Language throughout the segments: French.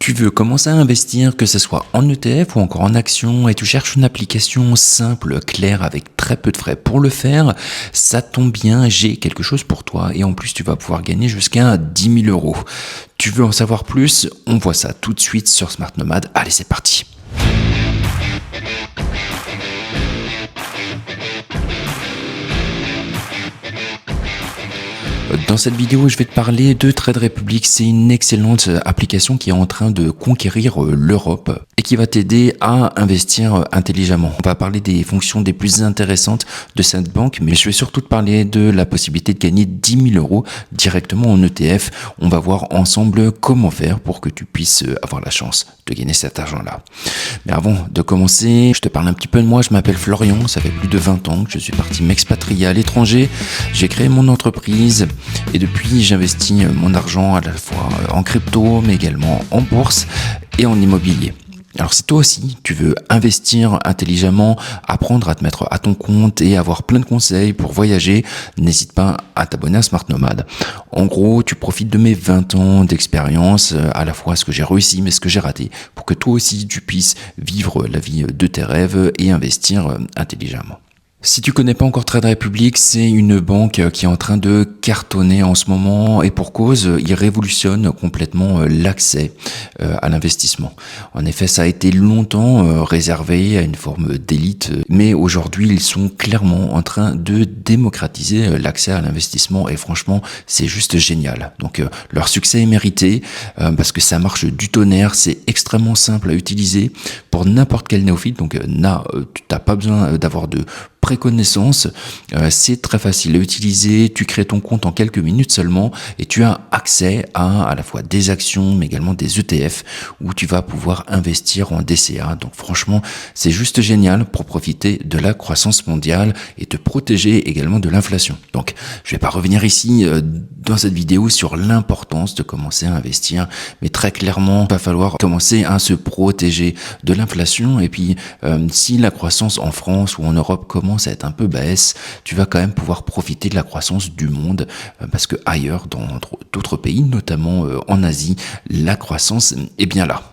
Tu veux commencer à investir, que ce soit en ETF ou encore en actions, et tu cherches une application simple, claire, avec très peu de frais pour le faire, ça tombe bien, j'ai quelque chose pour toi. Et en plus, tu vas pouvoir gagner jusqu'à 10 000 euros. Tu veux en savoir plus? On voit ça tout de suite sur Smart Nomad. Allez, c'est parti. Dans cette vidéo, je vais te parler de Trade Republic. C'est une excellente application qui est en train de conquérir l'Europe et qui va t'aider à investir intelligemment. On va parler des fonctions les plus intéressantes de cette banque, mais je vais surtout te parler de la possibilité de gagner 10 000 euros directement en ETF. On va voir ensemble comment faire pour que tu puisses avoir la chance de gagner cet argent-là. Mais avant de commencer, je te parle un petit peu de moi. Je m'appelle Florian, ça fait plus de 20 ans que je suis parti m'expatrier à l'étranger. J'ai créé mon entreprise et depuis, j'investis mon argent à la fois en crypto, mais également en bourse et en immobilier. Alors si toi aussi, tu veux investir intelligemment, apprendre à te mettre à ton compte et avoir plein de conseils pour voyager, n'hésite pas à t'abonner à Smart Nomad. En gros, tu profites de mes 20 ans d'expérience, à la fois ce que j'ai réussi mais ce que j'ai raté, pour que toi aussi tu puisses vivre la vie de tes rêves et investir intelligemment. Si tu connais pas encore Trade Republic, c'est une banque qui est en train de cartonner en ce moment et pour cause, il révolutionne complètement l'accès à l'investissement. En effet, ça a été longtemps réservé à une forme d'élite, mais aujourd'hui, ils sont clairement en train de démocratiser l'accès à l'investissement et franchement, c'est juste génial. Donc, leur succès est mérité parce que ça marche du tonnerre, c'est extrêmement simple à utiliser pour n'importe quel néophyte. Donc, tu n'as pas besoin d'avoir de préconnaissance, c'est très facile à utiliser, tu crées ton compte en quelques minutes seulement et tu as accès à la fois des actions mais également des ETF où tu vas pouvoir investir en DCA. Donc franchement, c'est juste génial pour profiter de la croissance mondiale et te protéger également de l'inflation. Donc je vais pas revenir ici dans cette vidéo sur l'importance de commencer à investir, mais très clairement, il va falloir commencer à se protéger de l'inflation et puis si la croissance en France ou en Europe commence à être un peu baisse, tu vas quand même pouvoir profiter de la croissance du monde parce que ailleurs, dans d'autres pays, notamment en Asie, la croissance est bien là.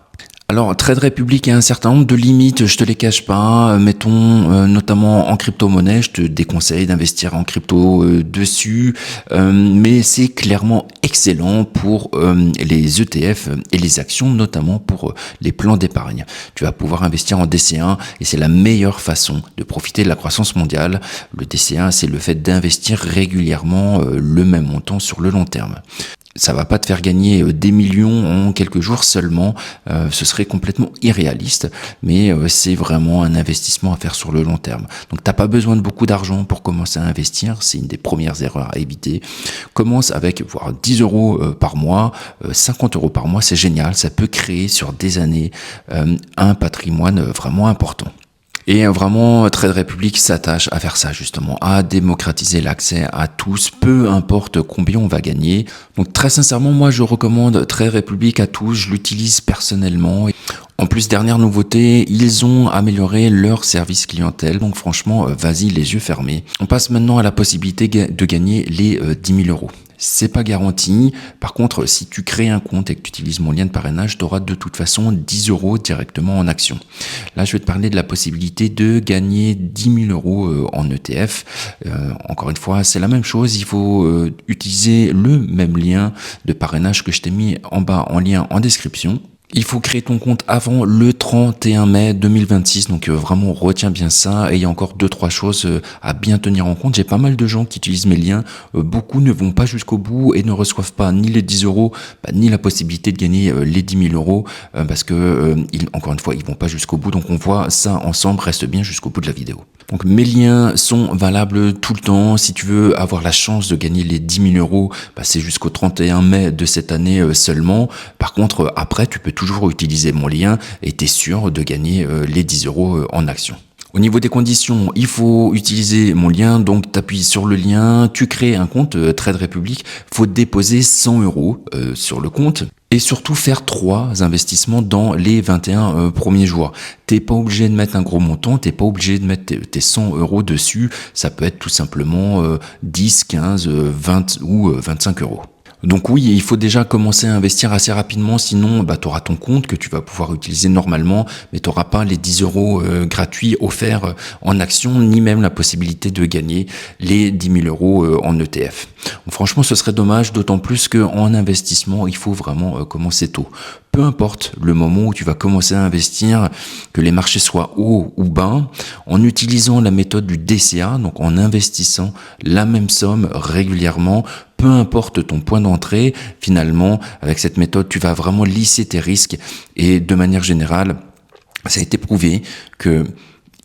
Alors, Trade Republic a un certain nombre de limites, je te les cache pas, mettons notamment en crypto-monnaie, je te déconseille d'investir en crypto dessus, mais c'est clairement excellent pour les ETF et les actions, notamment pour les plans d'épargne. Tu vas pouvoir investir en DCA et c'est la meilleure façon de profiter de la croissance mondiale. Le DCA, c'est le fait d'investir régulièrement le même montant sur le long terme. Ça va pas te faire gagner des millions en quelques jours seulement, ce serait complètement irréaliste, mais c'est vraiment un investissement à faire sur le long terme. Donc t'as pas besoin de beaucoup d'argent pour commencer à investir, c'est une des premières erreurs à éviter. Commence avec voire 10 euros par mois, 50 euros par mois, c'est génial, ça peut créer sur des années un patrimoine vraiment important. Et vraiment, Trade Republic s'attache à faire ça justement, à démocratiser l'accès à tous, peu importe combien on va gagner. Donc très sincèrement, moi je recommande Trade Republic à tous, je l'utilise personnellement. En plus, dernière nouveauté, ils ont amélioré leur service clientèle, donc franchement, vas-y les yeux fermés. On passe maintenant à la possibilité de gagner les 10 000 euros. C'est pas garanti. Par contre, si tu crées un compte et que tu utilises mon lien de parrainage, tu auras de toute façon 10 euros directement en action. Là, je vais te parler de la possibilité de gagner 10 000 euros en ETF. Encore une fois, c'est la même chose. Il faut utiliser le même lien de parrainage que je t'ai mis en bas en lien en description. Il faut créer ton compte avant le 31 mai 2026, donc vraiment retiens bien ça. Et il y a encore 2-3 choses à bien tenir en compte. J'ai pas mal de gens qui utilisent mes liens, beaucoup ne vont pas jusqu'au bout et ne reçoivent pas ni les 10 euros, ni la possibilité de gagner les 10 000 euros parce que, encore une fois, ils vont pas jusqu'au bout. Donc on voit ça ensemble, reste bien jusqu'au bout de la vidéo. Donc mes liens sont valables tout le temps. Si tu veux avoir la chance de gagner les 10 000 euros, c'est jusqu'au 31 mai de cette année seulement. Par contre, après, tu peux toujours utiliser mon lien et tu es sûr de gagner les 10 euros en action. Au niveau des conditions, il faut utiliser mon lien, donc tu appuies sur le lien, tu crées un compte Trade Republic, il faut déposer 100 euros sur le compte. Et surtout faire 3 investissements dans les 21 premiers jours. T'es pas obligé de mettre un gros montant, t'es pas obligé de mettre tes 100 euros dessus. Ça peut être tout simplement 10, 15, 20 ou 25 euros. Donc oui, il faut déjà commencer à investir assez rapidement, sinon tu auras ton compte que tu vas pouvoir utiliser normalement, mais tu n'auras pas les 10 euros gratuits offerts en action, ni même la possibilité de gagner les 10 000 euros en ETF. Donc, franchement, ce serait dommage, d'autant plus qu'en investissement, il faut vraiment commencer tôt. Peu importe le moment où tu vas commencer à investir, que les marchés soient hauts ou bas, en utilisant la méthode du DCA, donc en investissant la même somme régulièrement, peu importe ton point d'entrée, finalement, avec cette méthode, tu vas vraiment lisser tes risques et de manière générale, ça a été prouvé que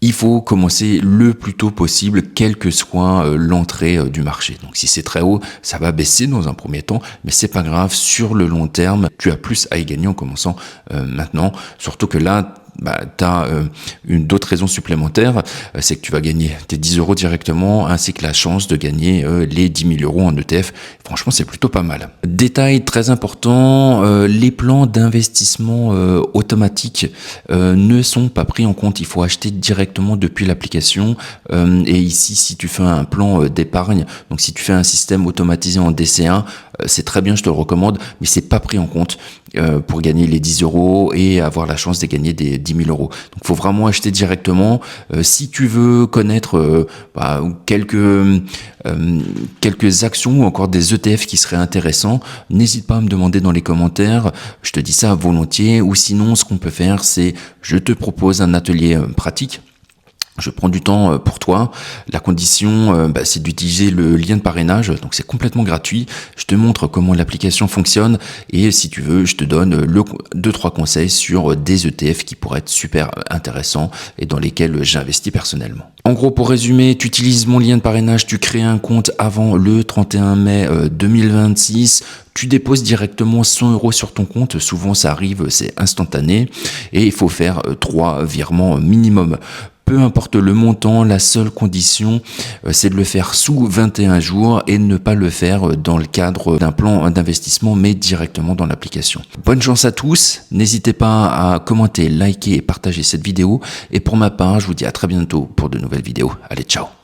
il faut commencer le plus tôt possible, quelle que soit l'entrée du marché. Donc si c'est très haut, ça va baisser dans un premier temps, mais c'est pas grave, sur le long terme, tu as plus à y gagner en commençant maintenant. Surtout que là, tu as d'autres raisons supplémentaires, c'est que tu vas gagner tes 10 euros directement, ainsi que la chance de gagner les 10 000 euros en ETF. Franchement, c'est plutôt pas mal. Détail très important, les plans d'investissement automatiques ne sont pas pris en compte. Il faut acheter directement depuis l'application. Et ici, si tu fais un plan d'épargne, donc si tu fais un système automatisé en DCA, c'est très bien, je te le recommande, mais c'est pas pris en compte pour gagner les 10 euros et avoir la chance de gagner des 10 000 euros. Donc, il faut vraiment acheter directement. Si tu veux connaître quelques actions ou encore des ETF qui seraient intéressants, n'hésite pas à me demander dans les commentaires. Je te dis ça volontiers. Ou sinon, ce qu'on peut faire, c'est je te propose un atelier pratique. Je prends du temps pour toi. La condition, c'est d'utiliser le lien de parrainage. Donc, c'est complètement gratuit. Je te montre comment l'application fonctionne. Et si tu veux, je te donne 2-3 conseils sur des ETF qui pourraient être super intéressants et dans lesquels j'investis personnellement. En gros, pour résumer, tu utilises mon lien de parrainage, tu crées un compte avant le 31 mai 2026. Tu déposes directement 100 euros sur ton compte. Souvent, ça arrive, c'est instantané. Et il faut faire 3 virements minimum. Peu importe le montant, la seule condition, c'est de le faire sous 21 jours et ne pas le faire dans le cadre d'un plan d'investissement, mais directement dans l'application. Bonne chance à tous. N'hésitez pas à commenter, liker et partager cette vidéo. Et pour ma part, je vous dis à très bientôt pour de nouvelles vidéos. Allez, ciao!